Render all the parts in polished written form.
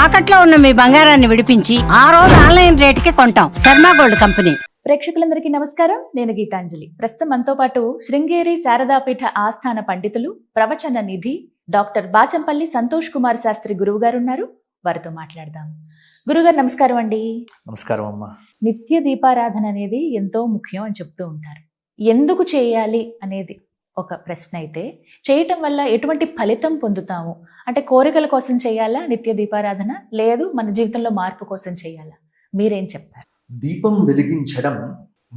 తాకట్లో ఉన్న మీ బంగారాన్ని విడిపించి ఆ రోజు ఆన్లైన్ రేటుకి కొంటాం. Sharma gold company. ప్రేక్షకులందరికీ నమస్కారం. నేను గీతాంజలి. ప్రస్తుతం మనతో పాటు శృంగేరి శారదాపీఠ ఆస్థాన పండితులు, ప్రవచన నిధి డాక్టర్ బాచంపల్లి సంతోష్ కుమార్ శాస్త్రి గురువు గారు ఉన్నారు. వారితో మాట్లాడదాం. గురుగారు నమస్కారం అండి. నమస్కారం అమ్మా. నిత్య దీపారాధన అనేది ఎంతో ముఖ్యం అని చెప్తూ ఉంటారు. ఎందుకు చేయాలి అనేది ఒక ప్రశ్న అయితే, చేయటం వల్ల ఎటువంటి ఫలితం పొందుతాము అంటే, కోరికల కోసం చేయాలా నిత్య దీపారాధన, లేదు మన జీవితంలో మార్పు కోసం చేయాలా? మీరేం చెప్తారు? దీపం వెలిగించడం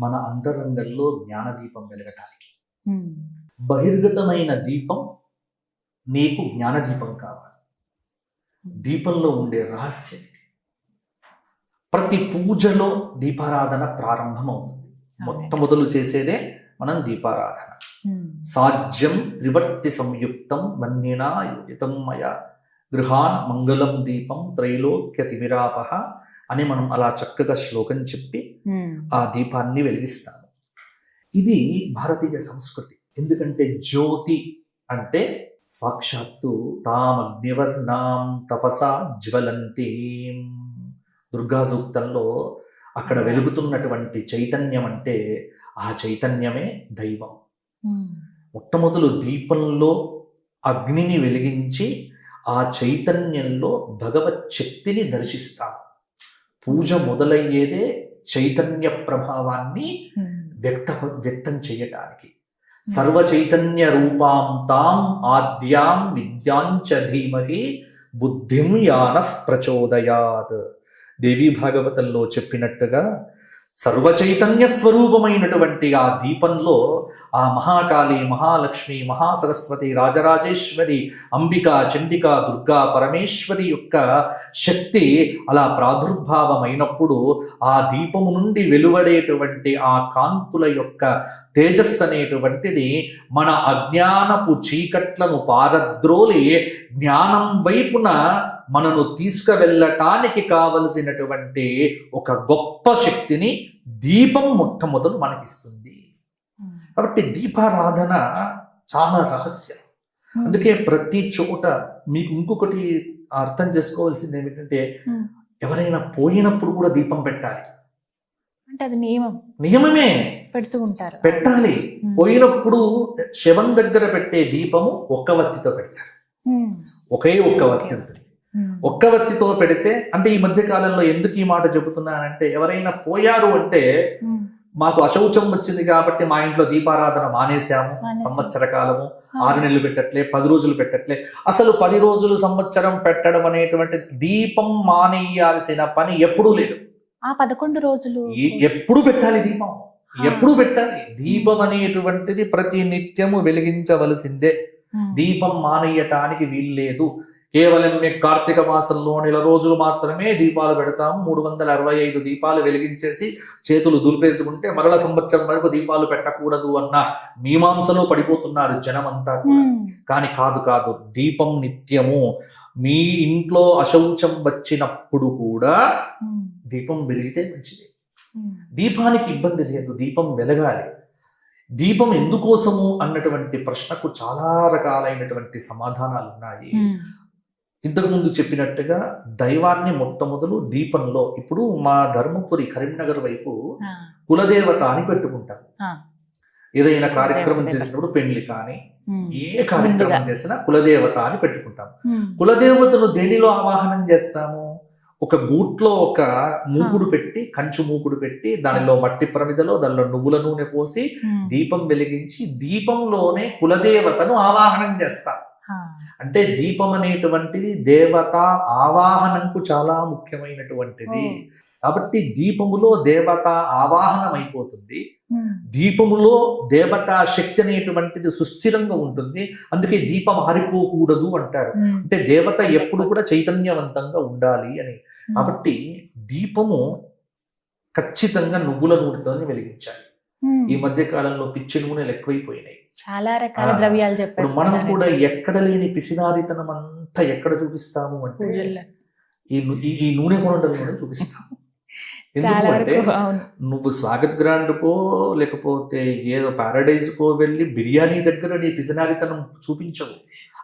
మన అంతరంగంలో జ్ఞానదీపం వెలగటానికి. బహిర్గతమైన దీపం నీకు జ్ఞానదీపం కావాలి. దీపంలో ఉండే రహస్యం ఇది. ప్రతి పూజలో దీపారాధన ప్రారంభమవుతుంది. మొట్టమొదలు చేసేదే మనం దీపారాధన. సాధ్యం త్రివర్తి సంయుక్తం వన్నినా యుజితం మయ గృహాన మంగళం దీపం త్రైలోక్య తిమిరాపహ అని మనం అలా చక్కగా శ్లోకం చెప్పి ఆ దీపాన్ని వెలిగిస్తాము. ఇది భారతీయ సంస్కృతి. ఎందుకంటే జ్యోతి అంటే సాక్షాత్తు తామగ్నివర్ణాం తపసా జ్వలంతి. దుర్గా సూక్తంలో అక్కడ వెలుగుతున్నటువంటి చైతన్యం అంటే ఆ చైతన్యమే దైవం. మొట్టమొదలు దీపంలో అగ్నిని వెలిగించి ఆ చైతన్యంలో భగవత్ శక్తిని దర్శిస్తాం. పూజ మొదలయ్యేదే చైతన్య ప్రభావాన్ని వ్యక్తం చేయటానికి. సర్వ చైతన్య రూపాం తాం ఆద్యాం విద్యాంచ ధీమహి బుద్ధిం యానః ప్రచోదయాత్. దేవీ భాగవతంలో చెప్పినట్టుగా సర్వచైతన్య స్వరూపమైనటువంటి ఆ దీపంలో ఆ మహాకాళి, మహాలక్ష్మి, మహాసరస్వతి, రాజరాజేశ్వరి, అంబిక, చండిక, దుర్గా, పరమేశ్వరి యొక్క శక్తి అలా ప్రాదుర్భావమైనప్పుడు ఆ దీపము నుండి వెలువడేటువంటి ఆ కాంతుల యొక్క తేజస్సు అనేటువంటిది మన అజ్ఞానపు చీకట్లను పారద్రోలి జ్ఞానం వైపున మనను తీసుకువెళ్ళటానికి కావలసినటువంటి ఒక గొప్ప శక్తిని దీపం మొట్టమొదలు మనకిస్తుంది. కాబట్టి దీపారాధన చాలా రహస్యం. అందుకే ప్రతి చోట మీకు ఇంకొకటి అర్థం చేసుకోవాల్సింది ఏమిటంటే, ఎవరైనా పోయినప్పుడు కూడా దీపం పెట్టాలి అంటే అది నియమమే. పెడుతూ ఉంటారు, పెట్టాలి. పోయినప్పుడు శవం దగ్గర పెట్టే దీపము ఒక్క వత్తితో పెడతారు. ఒకే ఒక్క వత్తి. ఒక్క వత్తితో పెడితే, అంటే ఈ మధ్య కాలంలో ఎందుకు ఈ మాట చెబుతున్నానంటే, ఎవరైనా పోయారు అంటే మాకు అశౌచం వచ్చింది కాబట్టి మా ఇంట్లో దీపారాధన మానేశాము, సంవత్సర కాలము 6 నెలలు పెట్టట్లే, 10 రోజులు పెట్టట్లే. అసలు 10 రోజులు సంవత్సరం పెట్టడం అనేటువంటి దీపం మానేయాల్సిన పని ఎప్పుడూ లేదు. ఆ 11 రోజులు ఎప్పుడు పెట్టాలి దీపం, ఎప్పుడు పెట్టాలి. దీపం అనేటువంటిది ప్రతి నిత్యము వెలిగించవలసిందే. దీపం మానేయటానికి వీల్లేదు. కేవలం కార్తీక మాసంలో 1 రోజులు మాత్రమే దీపాలు పెడతాము. 365 దీపాలు వెలిగించేసి చేతులు దులిపేసుకుంటే మరల సంవత్సరం వరకు దీపాలు పెట్టకూడదు అన్న మీమాంసలో పడిపోతున్నారు జనమంతా కూడా. కానీ కాదు, దీపం నిత్యము. మీ ఇంట్లో అశౌచం వచ్చినప్పుడు కూడా దీపం వెలిగితే మంచిది. దీపానికి ఇబ్బంది లేదు, దీపం వెలగాలి. దీపం ఎందుకోసము అన్నటువంటి ప్రశ్నకు చాలా రకాలైనటువంటి సమాధానాలు ఉన్నాయి. ఇంతకుముందు చెప్పినట్టుగా దైవాన్ని మొట్టమొదలు దీపంలో, ఇప్పుడు మా ధర్మపురి కరీంనగర్ వైపు కులదేవత అని పెట్టుకుంటాం. ఏదైనా కార్యక్రమం చేసినప్పుడు, పెళ్లి కానీ ఏ కార్యక్రమం చేసినా కులదేవత అని పెట్టుకుంటాం. కులదేవతను దేనిలో ఆవాహనం చేస్తాము? ఒక గూట్లో ఒక మూకుడు పెట్టి, కంచు మూకుడు పెట్టి, దానిలో మట్టి ప్రమిదలో దానిలో నువ్వుల నూనె పోసి దీపం వెలిగించి దీపంలోనే కులదేవతను ఆవాహనం చేస్తాం. అంటే దీపం అనేటువంటిది దేవత ఆవాహనంకు చాలా ముఖ్యమైనటువంటిది. కాబట్టి దీపములో దేవత ఆవాహనం అయిపోతుంది. దీపములో దేవతా శక్తి అనేటువంటిది సుస్థిరంగా ఉంటుంది. అందుకే దీపం ఆరిపోకూడదు అంటారు. అంటే దేవత ఎప్పుడు కూడా చైతన్యవంతంగా ఉండాలి అని. కాబట్టి దీపము ఖచ్చితంగా నువ్వుల నూనెతోనే వెలిగించాలి. ఈ మధ్య కాలంలో పిచ్చి నూనెలు ఎక్కువైపోయినాయి, చాలా రకాల ద్రవ్యాలు చెప్పారు. మనం కూడా ఎక్కడ లేని పిసినారితనం అంతా ఎక్కడ చూపిస్తాము అంటే ఈ నూనె కొనడంలోనే చూపిస్తాము. ఎందుకు అంటే, నువ్వు స్వాగత్ గ్రాండ్కో లేకపోతే ఏదో ప్యారడైజ్కో వెళ్ళి బిర్యానీ దగ్గర నీ పిసినారితనం చూపించవు.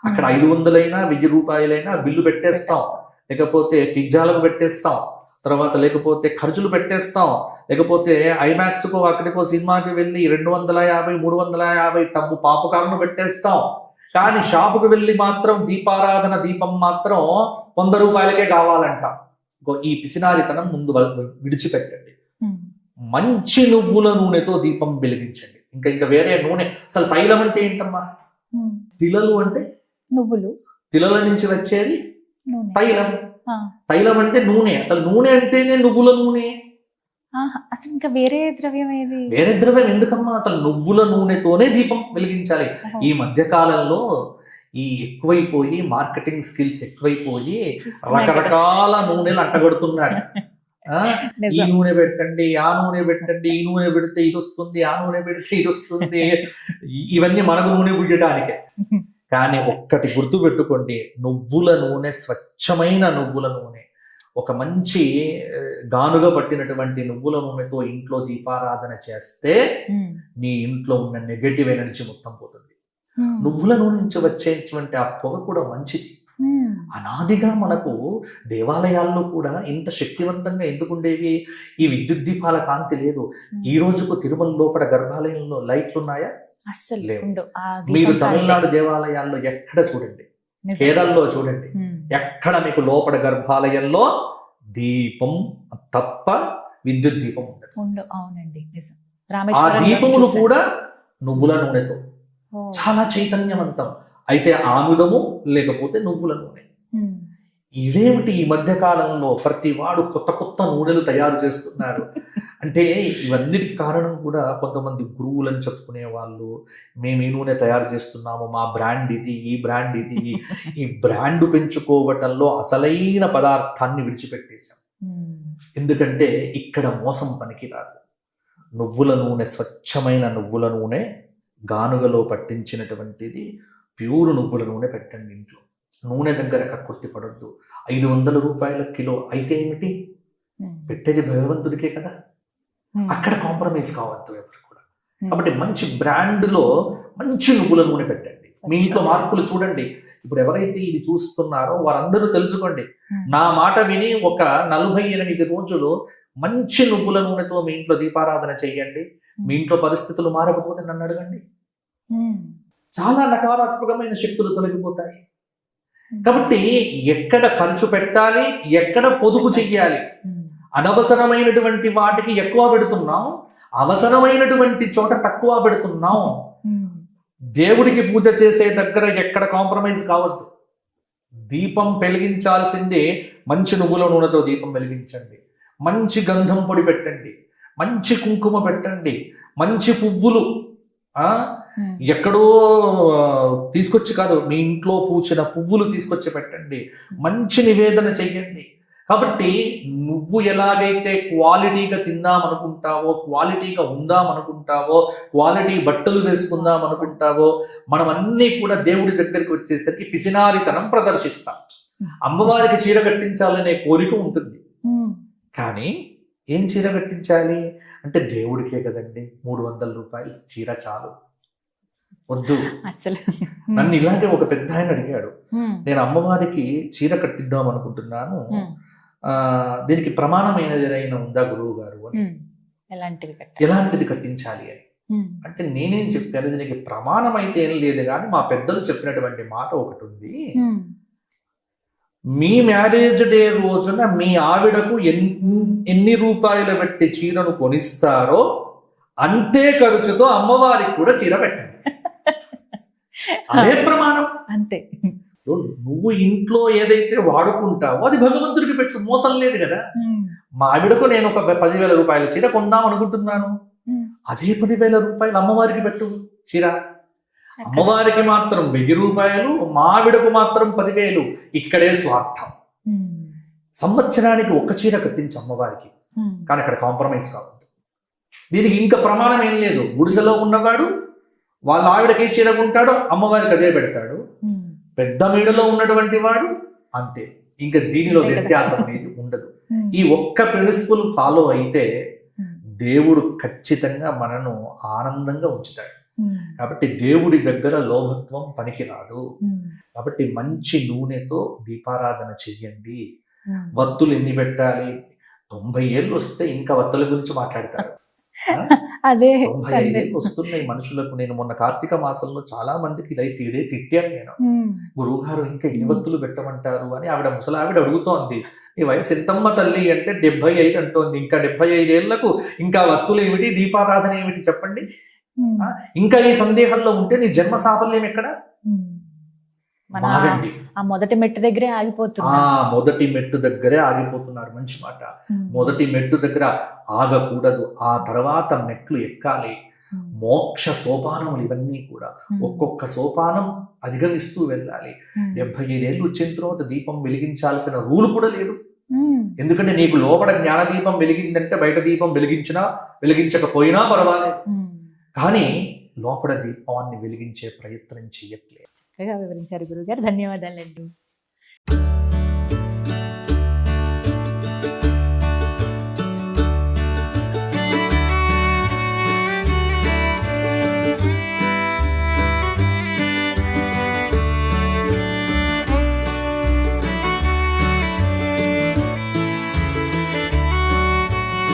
అక్కడ 500 1000 రూపాయలైనా బిల్లు పెట్టేస్తాం. లేకపోతే పిజ్జాలకు పెట్టేస్తాం, తర్వాత లేకపోతే ఖర్చులు పెట్టేస్తాం, లేకపోతే ఐమాక్స్కో అక్కడికో సినిమాకి వెళ్ళి 250 350 టబ్బు పాపకాలను పెట్టేస్తాం. కానీ షాపుకు వెళ్ళి మాత్రం దీపారాధన దీపం మాత్రం 100 రూపాయలకే కావాలంట. ఈ పిసినారితనం ముందు విడిచిపెట్టండి. మంచి నువ్వుల నూనెతో దీపం వెలిగించండి. ఇంకా వేరే నూనె, అసలు తైలం అంటే ఏంటమ్మా? తిలలు అంటే నువ్వులు, తిలల నుంచి వచ్చేది నూనె. తైలం. ఆ. తైలం అంటే నూనె. అసలు నూనె అంటేనే నువ్వుల నూనె. ఆహా, అసలు ఇంకా వేరే ద్రవ్యం ఏది? వేరే ద్రవ్యం ఎందుకమ్మా? అసలు నువ్వుల నూనెతోనే దీపం వెలిగించాలి. ఓహో. ఈ మధ్య కాలంలో ఈ ఎక్కువైపోయి మార్కెటింగ్ స్కిల్స్ ఎక్కువైపోయి రకరకాల నూనెలు అంటగడుతున్నారు. ఈ నిజం. నూనె పెట్టండి, ఆ నూనె పెట్టండి, ఈ నూనె పెడితే ఇది వస్తుంది, ఆ నూనె పెడితే ఇది వస్తుంది. ఇవన్నీ మనకు నూనె పుట్టడానికే. కానీ ఒక్కటి గుర్తు పెట్టుకోండి, నువ్వుల నూనె, స్వచ్ఛమైన నువ్వుల నూనె, ఒక మంచి గానుగా పట్టినటువంటి నువ్వుల నూనెతో ఇంట్లో దీపారాధన చేస్తే నీ ఇంట్లో ఉన్న నెగటివ్ ఎనర్జీ మొత్తం పోతుంది. నువ్వుల నూనె నుంచి వచ్చేటువంటి ఆ పొగ కూడా మంచిది. అనాదిగా మనకు దేవాలయాల్లో కూడా ఇంత శక్తివంతంగా ఎందుకుండేవి? ఈ విద్యుత్ దీపాల కాంతి లేదు. ఈ రోజుకు తిరుమల లోపల గర్భాలయంలో లైట్లు ఉన్నాయా? అస్సలు లేవు. ఉండవు. ఆ మీరు దీపం తమిళనాడు దేవాలయాల్లో ఎక్కడ చూడండి, నిజం. కేరళలో చూడండి, ఎక్కడ మీకు లోపల గర్భాలయంలో దీపం తప్ప విద్యుత్ దీపం ఉండదు. ఉండవు. అవునండి, నిజం. ఆ రామేశ్వరంలో దీపములు చూశాను. కూడా నువ్వుల నూనెతో ఓ. చాలా చైతన్యవంతం. అయితే ఆముదము లేకపోతే నువ్వుల నూనె. ఉమ్. ఇదేమిటి ఈ మధ్య కాలంలో ప్రతి వాడు కొత్త కొత్త నూనెలు తయారు చేస్తున్నారు అంటే ఇవన్నిటికి కారణం కూడా కొంతమంది గురువులని చెప్పుకునే వాళ్ళు, మేము ఈ నూనె తయారు చేస్తున్నాము, మా బ్రాండ్ ఇది, ఈ బ్రాండ్ ఇది. ఈ బ్రాండ్ పెంచుకోవటంలో అసలైన పదార్థాన్ని విడిచిపెట్టేశాం. ఎందుకంటే ఇక్కడ మోసం పనికిరాదు. నువ్వుల నూనె, స్వచ్ఛమైన నువ్వుల నూనె, గానుగలో పట్టించినటువంటిది ప్యూర్ నువ్వుల నూనె పెట్టండి ఇంట్లో. నూనె దగ్గర కక్కుర్తి పడొద్దు. 500 రూపాయల కిలో అయితే ఏమిటి? పెట్టేది భగవంతుడికే కదా. అక్కడ కాంప్రమైజ్ కావద్దు ఎవరు కూడా. కాబట్టి మంచి బ్రాండ్లో మంచి నువ్వుల నూనె పెట్టండి. మీ ఇంట్లో మార్పులు చూడండి. ఇప్పుడు ఎవరైతే ఇది చూస్తున్నారో వారందరూ తెలుసుకోండి, నా మాట విని ఒక 48 రోజులు మంచి నువ్వుల నూనెతో మీ ఇంట్లో దీపారాధన చేయండి. మీ ఇంట్లో పరిస్థితులు మారకపోతే నన్ను అడగండి. చాలా నకారాత్మకమైన శక్తులు తొలగిపోతాయి. కాబట్టి ఎక్కడ ఖర్చు పెట్టాలి, ఎక్కడ పొదుపు చెయ్యాలి. అనవసరమైనటువంటి వాటికి ఎక్కువ పెడుతున్నాం, అవసరమైనటువంటి చోట తక్కువ పెడుతున్నాం. దేవుడికి పూజ చేసే దగ్గర ఎక్కడ కాంప్రమైజ్ కావద్దు. దీపం వెలిగించాల్సిందే మంచి నువ్వుల నూనెతో దీపం వెలిగించండి. మంచి గంధం పొడి పెట్టండి, మంచి కుంకుమ పెట్టండి, మంచి పువ్వులు ఎక్కడో తీసుకొచ్చి కాదు, మీ ఇంట్లో పూచిన పువ్వులు తీసుకొచ్చి పెట్టండి. మంచి నివేదన చెయ్యండి. కాబట్టి నువ్వు ఎలాగైతే క్వాలిటీగా తిందామనుకుంటావో, క్వాలిటీగా ఉందామనుకుంటావో, క్వాలిటీ బట్టలు వేసుకుందాం అనుకుంటావో, మనం అన్నీ కూడా దేవుడి దగ్గరికి వచ్చేసరికి పిసినారితనం ప్రదర్శిస్తాం. అమ్మవారికి చీర కట్టించాలనే కోరిక ఉంటుంది. కానీ ఏం చీర కట్టించాలి అంటే దేవుడికే కదండి, 300 రూపాయలు చీర చాలు, వద్దు. అసలు నన్ను ఇలాంటి ఒక పెద్ద ఆయన అడిగాడు, నేను అమ్మవారికి చీర కట్టిద్దాం అనుకుంటున్నాను, దీనికి ప్రమాణమైనది ఏదైనా ఉందా గురువు గారు అని. ఎలాంటిది కట్టించాలి అని అంటే నేనేం చెప్పాను, దీనికి ప్రమాణం అయితే ఏం లేదు, కానీ మా పెద్దలు చెప్పినటువంటి మాట ఒకటి ఉంది. మీ మ్యారేజ్ డే రోజున మీ ఆవిడకు ఎన్ని రూపాయలు పెట్టి చీరను కొనిస్తారో అంతే ఖర్చుతో అమ్మవారికి కూడా చీర పెట్టండి. అదే ప్రమాణం. అంతే. నువ్వు ఇంట్లో ఏదైతే వాడుకుంటావో అది భగవంతుడికి పెట్టు, మోసం లేదు కదా. మా ఆవిడకు నేను ఒక 10,000 రూపాయల చీర కొందాం అనుకుంటున్నాను, అదే 10,000 రూపాయలు అమ్మవారికి పెట్టు చీర. అమ్మవారికి మాత్రం 1000 రూపాయలు, మా ఆవిడకు మాత్రం 10,000. ఇక్కడే స్వార్థం. సంవత్సరానికి ఒక్క చీర కట్టించి అమ్మవారికి, కానీ అక్కడ కాంప్రమైజ్ కావద్దు. దీనికి ఇంకా ప్రమాణం ఏం లేదు. గుడిసెలో ఉన్నవాడు వాళ్ళ ఆవిడకి చీర కొంటాడో అమ్మవారికి అదే పెడతాడు. పెద్ద మీడలో ఉన్నటువంటి వాడు అంతే. ఇంకా దీనిలో వ్యత్యాసం అనేది ఉండదు. ఈ ఒక్క ప్రిన్సిపల్ ఫాలో అయితే దేవుడు ఖచ్చితంగా మనను ఆనందంగా ఉంచుతాడు. కాబట్టి దేవుడి దగ్గర లోభత్వం పనికిరాదు. కాబట్టి మంచి నూనెతో దీపారాధన చెయ్యండి. వత్తులు ఎన్ని పెట్టాలి? 90 ఏళ్ళు వస్తే ఇంకా వత్తుల గురించి మాట్లాడతారు. అదే 95 ఏళ్ళు వస్తున్నాయి మనుషులకు. నేను మొన్న కార్తీక మాసంలో చాలా మందికి ఇదే తిట్టాను నేను. గురువు గారు ఇంకా ఎన్ని వత్తులు పెట్టమంటారు అని ఆవిడ ముసలావిడ అడుగుతోంది. నీ వయసు ఎంతమ్మ తల్లి అంటే 75 అంటోంది. ఇంకా 75 ఏళ్లకు ఇంకా వత్తులు ఏమిటి, దీపారాధన ఏమిటి చెప్పండి? ఇంకా ఈ సందేహంలో ఉంటే నీ జన్మ సాఫల్యం ఎక్కడ? మారండి. ఆ మొదటి మెట్టు దగ్గరే ఆగిపోతున్నారు. మొదటి మెట్టు దగ్గరే ఆగిపోతున్నారు. మంచి మాట. మొదటి మెట్టు దగ్గర ఆగకూడదు. ఆ తర్వాత మెట్లు ఎక్కాలి. మోక్ష సోపానములు ఇవన్నీ కూడా ఒక్కొక్క సోపానం అధిగమిస్తూ వెళ్ళాలి. 75 ఏళ్ళు వచ్చిన తర్వాత దీపం వెలిగించాల్సిన రూల్ కూడా లేదు. ఎందుకంటే నీకు లోపల జ్ఞాన దీపం వెలిగిందంటే బయట దీపం వెలిగించినా వెలిగించకపోయినా పర్వాలేదు. కానీ లోపల దీపాన్ని వెలిగించే ప్రయత్నం చెయ్యట్లేదు. వివరించారు గురుగారు. ధన్యవాదాలండి.